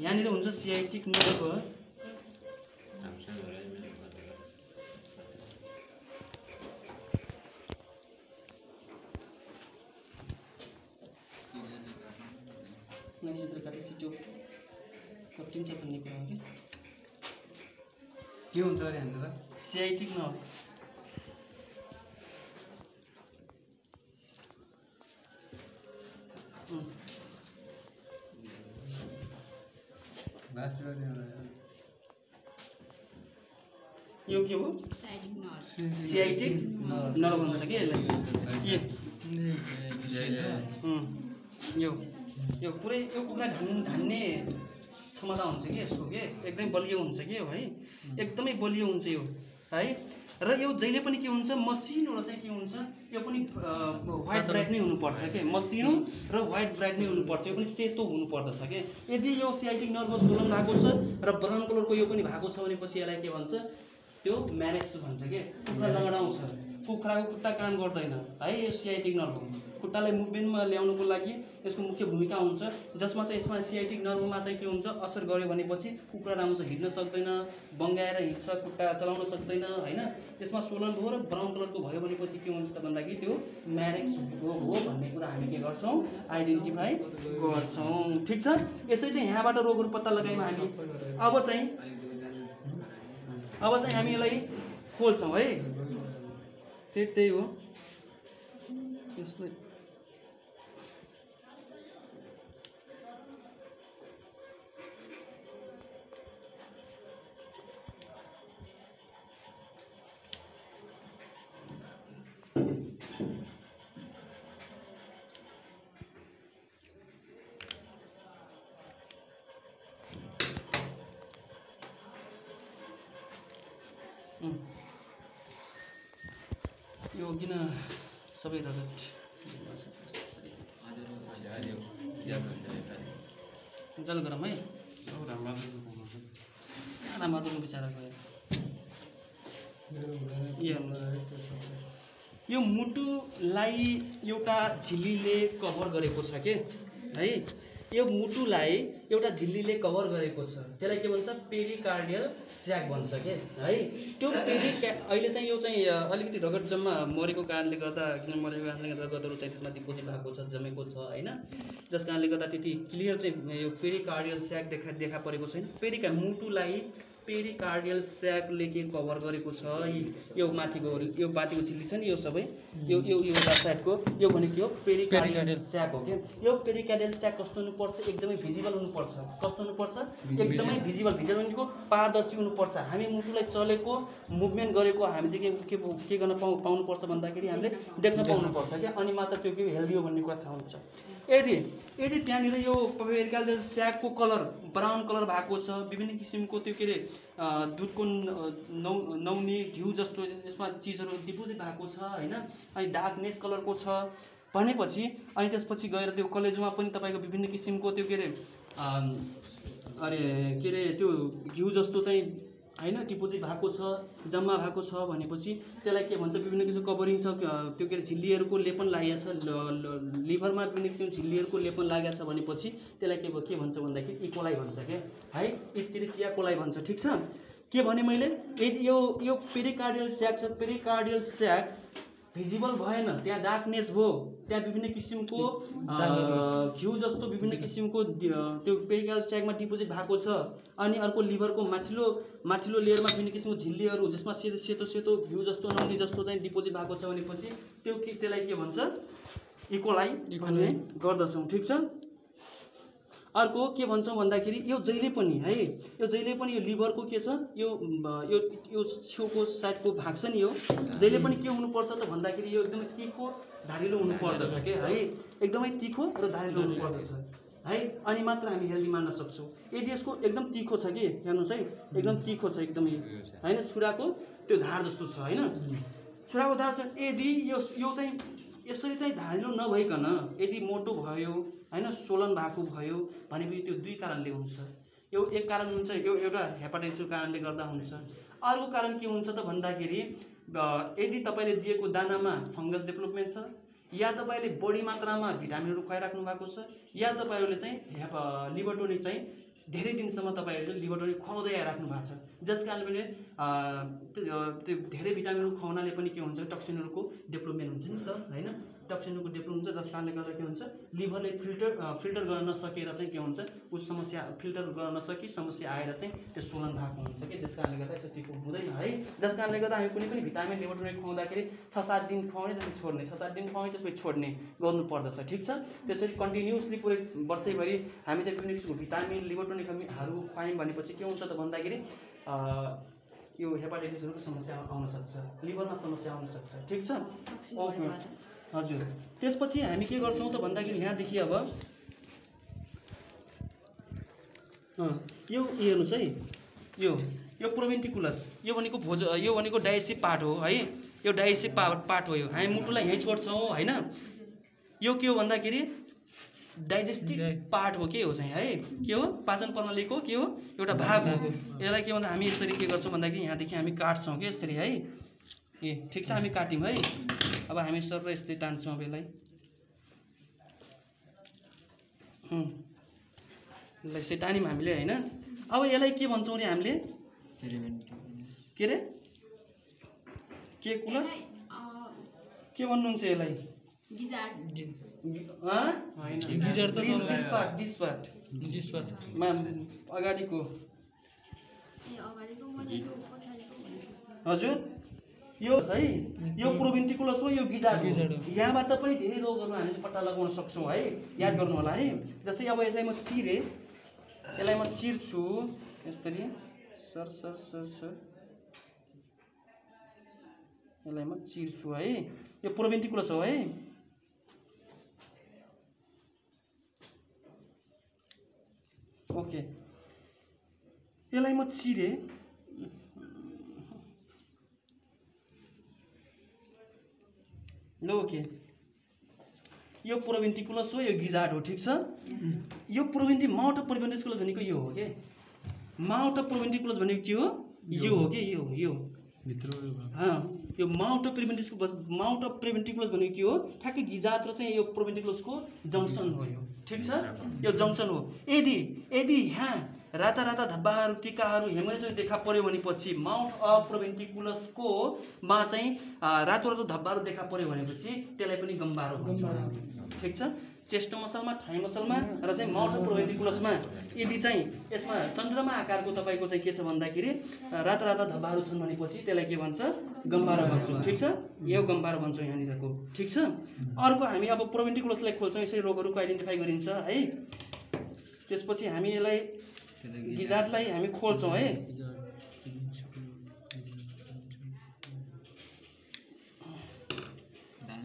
यहाँनिर हुन्छ सियाइटिक नर्भ हो। त्यो कटिन्छ भन्ने कुरा हो कि के हुन्छ अरे यहाँनिर सियाइटिक नर्भ। यो के हो सियाइटिक नर्भ भन्छ कि यसलाई यो पुरै यो कुखुरा धान्ने क्षमता हुन्छ कि यसको के एकदमै बलियो हुन्छ कि है एकदमै बलियो हुन्छ यो है। र यो जहिले पनि के हुन्छ मसिनो र चाहिँ के हुन्छ यो पनि व्हाइट ब्राइट नै हुनुपर्छ के मसिनो र व्हाइट ब्राइट नै हुनुपर्छ यो पनि सेतो हुनुपर्दछ के। यदि यो सियाइटिक नर्भ सोलन भएको छ र ब्राउन कलरको यो पनि भएको छ भनेपछि यसलाई के भन्छ त्यो म्यारेक्स भन्छ के। कुखुरा लँगडाउँछ कुखुराको खुट्टा काम गर्दैन है यो सियाइटिक नर्भ खुट्टालाई मुभमेन्टमा ल्याउनुको लागि यसको मुख्य भूमिका हुन्छ जसमा चाहिँ यसमा सियाइटिक नर्भमा चाहिँ के हुन्छ असर गर्यो भनेपछि कुखुरा राम्रोसँग हिँड्न सक्दैन बङ्गाएर हिँड्छ खुट्टा चलाउन सक्दैन हैन। यसमा सोलन भयो र ब्राउन कलरको भयो भनेपछि के हुन्छ त भन्दाखेरि त्यो म्यारेक्स रोग हो भन्ने कुरा हामी के गर्छौँ आइडेन्टिफाई गर्छौँ ठिक छ। यसै चाहिँ यहाँबाट रोगहरू पत्ता लगायौँ हामी। अब चाहिँ हामी यसलाई खोल्छौँ है त्यही हो यसलाई यो किन सबै जल गरम है रामबहादुरको बिचारा गयो। यो मुटुलाई एउटा झिल्लीले कभर गरेको छ के है। यो मुटुलाई एउटा झिल्लीले कभर गरेको छ त्यसलाई के भन्छ पेरिकार्डियल स्याक भन्छ के है। त्यो अहिले चाहिँ यो चाहिँ अलिकति रगत जम्मा मरेको कारणले गर्दा किन मरेको कारणले गर्दा गदहरू चाहिँ त्यसमा डिपोजिट भएको छ जमेको छ हैन जस कारणले गर्दा त्यति क्लियर चाहिँ यो पेरिकार्डियल स्याक देखा परेको छैन। मुटुलाई पेरिकार्डियल स्याकले के कभर गरेको छ यो माथिको झिल्ली छ नि यो सबै यो साइडको यो भनेको यो पेरिकार्डियल स्याक हो के। यो पेरिकार्डियल स्याक कस्तो हुनुपर्छ एकदमै भिजिबल हुनुपर्छ। कस्तो हुनुपर्छ एकदमै भिजिबल भनेको पारदर्शी हुनुपर्छ। हामी मुटुलाई चलेको मुभमेन्ट गरेको हामी चाहिँ के गर्न पाउनुपर्छ भन्दाखेरि हामीले देख्न पाउनुपर्छ क्या अनि मात्र त्यो के हेल्दी हो भन्ने कुरा थाहा हुन्छ। यदि त्यहाँनिर यो पेरिकार्डियल स्याकको कलर ब्राउन कलर भएको छ विभिन्न किसिमको त्यो के अरे दुधको नौनी घिउ जस्तो यसमा चिजहरू डिपोजिट भएको छ हैन अनि डार्कनेस कलरको छ भनेपछि अनि त्यसपछि गएर त्यो कलेजोमा पनि तपाईँको विभिन्न किसिमको त्यो के अरे त्यो घिउ जस्तो चाहिँ हैन डिपोजिट भएको छ जम्मा भएको छ भनेपछि त्यसलाई के भन्छ विभिन्न किसिमको कभरिङ छ त्यो के झिल्लीहरूको लेपन लागेको छ लिभरमा विभिन्न किसिमको झिल्लीहरूको लेपन लागेको छ भनेपछि त्यसलाई के भन्छ भन्दाखेरि इकोलाई भन्छ के है इचेरिचिया कोलाई भन्छ ठिक छ। के भने मैले यो पेरिकार्डियल स्याक छ पेरिकार्डियल स्याक भिजिबल भएन त्यहाँ डार्कनेस भयो त्यहाँ विभिन्न किसिमको घिउ जस्तो विभिन्न किसिमको त्यो पेरिकार्डियल स्याकमा डिपोजिट भएको छ अनि अर्को लिभरको माथिल्लो लेयरमा विभिन्न किसिमको झिल्लीहरू जसमा सेतो घिउ जस्तो नौनी जस्तो चाहिँ डिपोजिट भएको छ भनेपछि त्यसलाई के भन्छ इकोलाई भन्ने गर्दछौँ ठिक छ। अर्को के भन्छौँ भन्दाखेरि यो जहिले पनि यो लिभरको के छ यो छेउको साइडको भाग छ नि यो जहिले पनि के हुनुपर्छ त भन्दाखेरि यो एकदमै तीखो धारिलो हुनुपर्दछ के है एकदमै तीखो र धारिलो हुनुपर्दछ है अनि मात्र हामी हेल्दी मान्न सक्छौँ। यदि यसको एकदम तीखो छ कि हेर्नुहोस् है एकदम तीखो छ एकदमै हैन छुराको त्यो धार जस्तो छ हैन छुराको धार छ। यदि यो चाहिँ यसरी चाहिँ धारिलो नभइकन यदि मोटो भयो हैन सोलन भएको भयो भनेपछि त्यो दुई कारणले हुन्छ। यो एक कारण हुन्छ यो एउटा हेपाटाइटिसको कारणले गर्दा हुन्छ। अर्को कारण के हुन्छ त भन्दाखेरि यदि तपाईले दिएको दानामा फंगस डेभलपमेन्ट छ या तपाईले बढी मात्रामा भिटामिनहरु खुवाइराख्नु भएको छ या तपाईहरुले चाहिँ लिभर टोनिक चाहिँ धेरै दिनसम्म तपाईँहरूले चाहिँ लिभर टनिक खुवाउँदै आइराख्नु भएको छ, जस कारणले त्यो धेरै भिटामिनहरू खुवाउनाले पनि के हुन्छ टक्सिनहरूको डेभलपमेन्ट हुन्छ नि त हैन, टक्सिनहरूको डेभलप हुन्छ, जस कारणले गर्दा के हुन्छ लिभरले फिल्टर गर्न नसकेर चाहिँ के हुन्छ उस समस्या फिल्टर गर्न नसकी समस्या आएर चाहिँ त्यो सोलन भएको हुन्छ कि, त्यस कारणले गर्दा यसो टिको हुँदैन है। जस कारणले गर्दा हामी कुनै पनि भिटामिन लिभर टनिक खुवाउँदाखेरि 6-7 दिन खुवाउने त्यसपछि छोड्ने, 6-7 दिन खुवाउने त्यसपछि छोड्ने गर्नुपर्दछ, ठिक छ। त्यसरी कन्टिन्युसली पुरै वर्षैभरि हामी चाहिँ कुनै किसिमको भिटामिन लिभर टनिकहरू खुवायौँ भनेपछि के हुन्छ त भन्दाखेरि यो हेपाटाइटिसहरूको समस्या आउन सक्छ, लिभरमा समस्या आउन सक्छ, ठिक छ। ओके हजुर, त्यसपछि हामी के गर्छौँ त भन्दाखेरि यहाँदेखि अब यो हेर्नुहोस् है, यो प्रोभेन्टिकुलस यो भनेको डाइजेस्टिभ पार्ट हो है, यो डाइजेस्टिभ पार्ट हो, यो हामी मुटुलाई यहीँ छोड्छौँ होइन। यो के हो भन्दाखेरि डाइजेस्टिभ पार्ट हो, के हो चाहिँ है, के हो पाचन प्रणालीको के हो एउटा भाग हो। यसलाई के भन्दा हामी यसरी के गर्छौँ भन्दाखेरि यहाँदेखि हामी काट्छौँ कि यसरी है, ए ठिक छ हामी काट्यौँ है। अब हामी सर यस्तै टान्छौँ अब यसलाई, यसरी टान्यौँ हामीले होइन। अब यसलाई के भन्छौँ अरे हामीले के अरे के कुलस के भन्नुहुन्छ यसलाई अगाडिको हजुर यो है, यो प्रोभेन्टिकुलस हो, यो गिजार्ड हो। यहाँबाट पनि धेरै रोगहरू हामीले पत्ता लगाउन सक्छौँ है, याद गर्नु होला है। जस्तै अब यसलाई म चिर्छु यसरी सर यसलाई म चिर्छु है, यो प्रोभेन्टिकुलस हो है। ओके यसलाई म चिरे ल, ओके यो प्रोभेन्टिकुलस हो, यो गिजार्ड हो, ठिक छ। यो माउथ अफ प्रोभेन्टिकुलस भनेको यो हो के, माउथ अफ प्रोभेन्टिकुलस भनेको के हो, यो हो के, यो भित्र यो माउथ अफ प्रोभेन्टिकुलस भनेको के हो, ठ्याक्कै गिजार्ड र चाहिँ यो प्रोभेन्टिकुलसको जङ्सन हो यो, ठिक छ। यो जङ्सन हो। यदि यहाँ राता राता धब्बाहरू टिकाहरू हेमरेजहरू देखा पर्यो भनेपछि माउथ अफ प्रोभेन्टिकुलसको मा चाहिँ रातो रातो धब्बाहरू देखा पर्यो भनेपछि त्यसलाई पनि गम्बारो भन्छ, ठिक छ। चेस्ट मसलमा, थाई मसलमा र चाहिँ माउथ अफ प्रोभेन्टिकुलसमा यदि चाहिँ यसमा चन्द्रमा आकारको तपाईँको चाहिँ के छ भन्दाखेरि राता राता धब्बाहरू छन् भनेपछि त्यसलाई के भन्छ गम्बारो भन्छौँ, ठिक छ। यो गम्बारो भन्छौँ यहाँनिरको, ठिक छ। अर्को हामी अब प्रोभेन्टिकुलसलाई खोल्छौँ, यसरी रोगहरूको आइडेन्टिफाई गरिन्छ है। त्यसपछि हामी यसलाई गिजार्डलाई हामी खोल्छौँ है,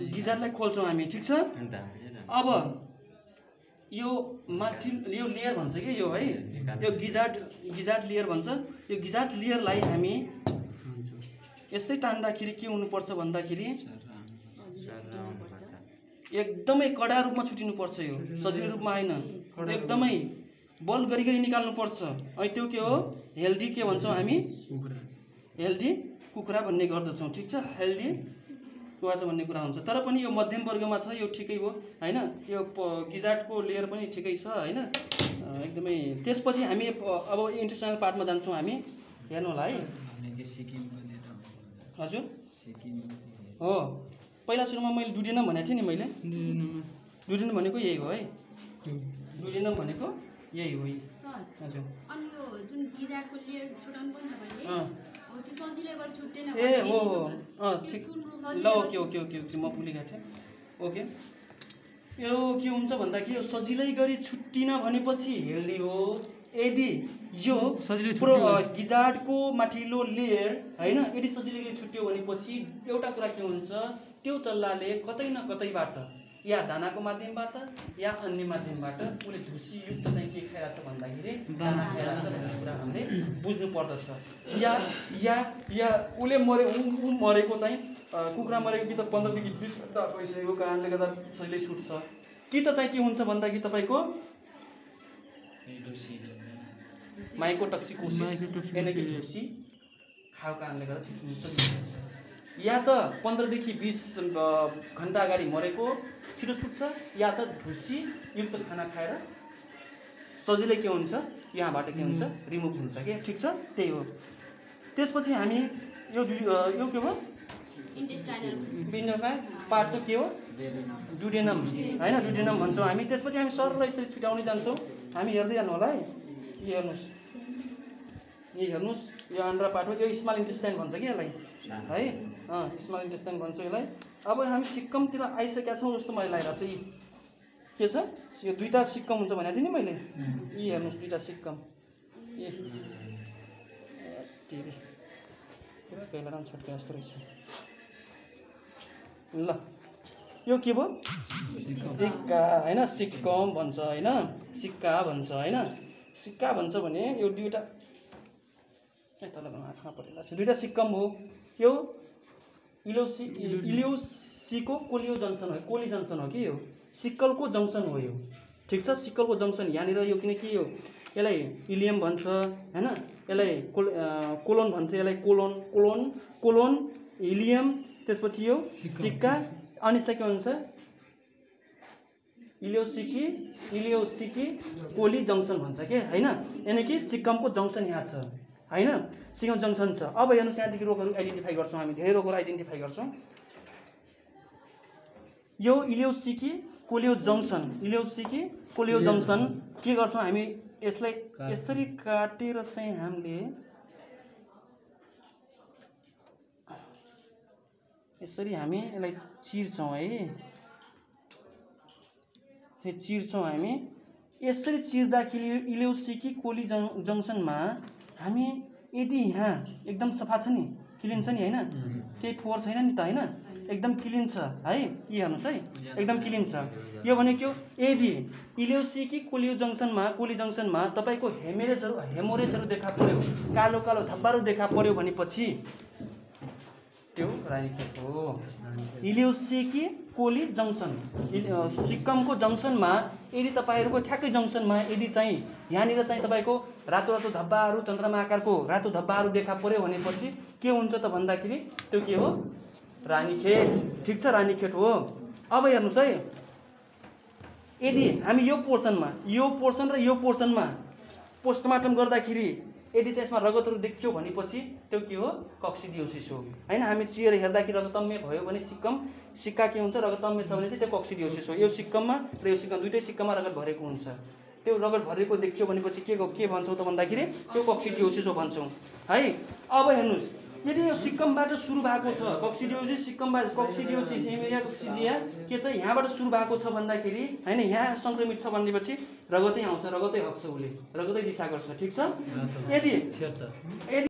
गिजार्डलाई खोल्छौँ हामी, ठिक छ। अब यो माथि यो लेयर भन्छ कि यो है, यो गिजार्ड लेयर भन्छ। यो गिजार्ड लेयरलाई हामी यस्तै टान्दाखेरि के हुनुपर्छ भन्दाखेरि एकदमै कडा रूपमा छुटिनुपर्छ, यो सजिलो रूपमा होइन, एकदमै बल गरी निकाल्नुपर्छ। अनि त्यो के हो हेल्दी के भन्छौँ हामी, हेल्दी कुखुरा भन्ने गर्दछौँ, ठिक छ। हेल्दी कुखुरा भन्ने कुरा हुन्छ, तर पनि यो मध्यम वर्गमा छ, यो ठिकै हो होइन। यो गिजार्डको लेयर पनि ठिकै छ होइन, एकदमै। त्यसपछि हामी अब इन्टेस्टाइनल पार्टमा जान्छौँ हामी, हेर्नु होला है। हजुर हो, पहिला सुरुमा मैले डुडेनम भनेको थिएँ नि, मैले डुडेनम भनेको यही हो है, डुडेनम भनेको यही हो। हजुर अनि यो जुन गिजार्डको लेयर छुटाउनु पर्छ भने हो त्यो सजिलै गरी छुट्दैन, ए हो ठिक ल, ओके म भुलिरहेको थिएँ। ओके यो के हुन्छ भन्दाखेरि यो सजिलै गरी छुट्टिन भनेपछि हेल्दी हो। यदि यो गिजार्डको माथिल्लो लेयर होइन यदि सजिलै गरी छुट्यो भनेपछि एउटा कुरा के हुन्छ, त्यो चल्लाले कतै न कतैबाट या दानाको माध्यमबाट या अन्य माध्यमबाट उसले धुसीयुक्त चाहिँ के खाइरहेछ भन्दाखेरि दाना खाइरहेछ भन्ने कुरा हामीले बुझ्नु पर्दछ। या उसले मरेको चाहिँ कुखुरा मरेको कि त 15 देखि 20 घण्टा भइसकेको कारणले गर्दा सजिलै छुट्छ, कि त चाहिँ के हुन्छ भन्दाखेरि तपाईँको माइकोटक्सिकोसिस यानि धुसी खाएको कारणले गर्दा छुट्छ। या त 15 देखि 20 घण्टा अगाडि मरेको छिटो छुट्छ, या त धुसी युक्त खाना खाएर सजिलै के हुन्छ यहाँबाट के हुन्छ रिमुभ हुन्छ के ठिक छ त्यही हो। त्यसपछि हामी यो यो के हो पिण्डका पार्टको के हो डुडेनम हैन डुडेनम भन्छौँ हामी। त्यसपछि हामी सरल यसरी छुट्याउनै जान्छौँ। हामी हेर्दै जानु होला है। यो हेर्नुहोस् यो आन्द्रा पार्ट हो। यो स्मल इन्टेस्टाइन भन्छ कि यसलाई है स्मल इन्टेस्टाइन भन्छ यसलाई। अब हामी सिक्कमतिर आइसकेका छौँ जस्तो मैले लागिरहेको छ। यी के छ यो दुईटा सिक्कम हुन्छ भनेको थिएँ नि मैले। यी हेर्नुहोस् दुईटा सिक्कम पहिला राम छट्के जस्तो रहेछ ल। यो के भयो सिक्का हैन सिक्कम भन्छ हैन सिक्का भन्छ हैन सिक्का भन्छ भने यो दुईटा आँखा परेको छ। दुईटा सिक्कम हो। यो इलियोसीको कोलियो जङ्सन हो कोली जङ्सन हो कि यो सिक्कलको जङ्सन हो यो ठिक छ। सिक्कलको जङ्सन यहाँनिर यो किनकि यो यसलाई इलियम भन्छ हैन यसलाई कोलोन भन्छ यसलाई कोलोन इलियम त्यसपछि यो सिक्का अनि यसलाई के भन्छ इलियोसिकी कोली जङ्सन भन्छ के हैन। यानि कि सिक्कमको जङ्सन यहाँ छ हैन सिक्कम जङ्सन छ। अब हेर्नुहोस् यहाँदेखि रोगहरू आइडेन्टिफाई गर्छौँ हामी धेरै रोगहरू आइडेन्टिफाई गर्छौँ। यो इलियोसिकी कोलियो जङ्सन के गर्छौँ हामी यसलाई यसरी काटेर चाहिँ हामीले यसरी हामी यसलाई चिर्छौँ है। चिर्छौँ हामी यसरी चिर्दाखेरि इलियोसिकी कोली जङ्सनमा हामी यदि यहाँ एकदम सफा छ नि क्लिन छ नि हैन केही फोहोर छैन नि त हैन एकदम क्लिन छ है। यी हेर्नुहोस् है एकदम क्लिन छ। यो भनेको यदि इलियोसिकी कोली जङ्सनमा तपाईँको हेमोरेजहरू देखा पर्यो कालो कालो धब्बाहरू देखा पर्यो भनेपछि त्यो रानीखेत हो। इलियोसिकी कोली जङ्सन सिक्कमको जङ्सनमा यदि तपाईँहरूको ठ्याक्कै जङ्सनमा यदि चाहिँ यहाँनिर चाहिँ तपाईँको रातो रातो धब्बाहरू चन्द्रमा आकारको रातो धब्बाहरू देखा पर्यो भनेपछि के हुन्छ त भन्दाखेरि त्यो के हो रानीखेत ठिक छ रानीखेत हो। अब हेर्नुहोस् है यदि हामी यो पोर्सन र यो पोर्सनमा पोस्टमार्टम गर्दाखेरि यदि चाहिँ यसमा रगतहरू देखियो भनेपछि त्यो के हो कक्सिडियोसिस हो हैन। हामी चिएर हेर्दाखेरि रगतम्य भयो भने सिक्का के हुन्छ रगतम्य छ भने चाहिँ त्यो कक्सिडियोसिस हो। यो सिक्कममा र यो सिक्कम दुईटै सिक्कममा रगत भरेको हुन्छ। त्यो रगत भरेको देखियो भनेपछि के भन्छौँ त भन्दाखेरि त्यो कक्सिडियोसिस हो भन्छौँ है। अब हेर्नुहोस् यदि यो सिक्कमबाट सुरु भएको छ कक्सिडियोसिस हेमेरिया कक्सिडिया के छ यहाँबाट सुरु भएको छ भन्दाखेरि हैन यहाँ संक्रमित छ भनेपछि रगतै आउँछ रगतै हग्छ उसले रगतै दिशा गर्छ ठिक छ। यदि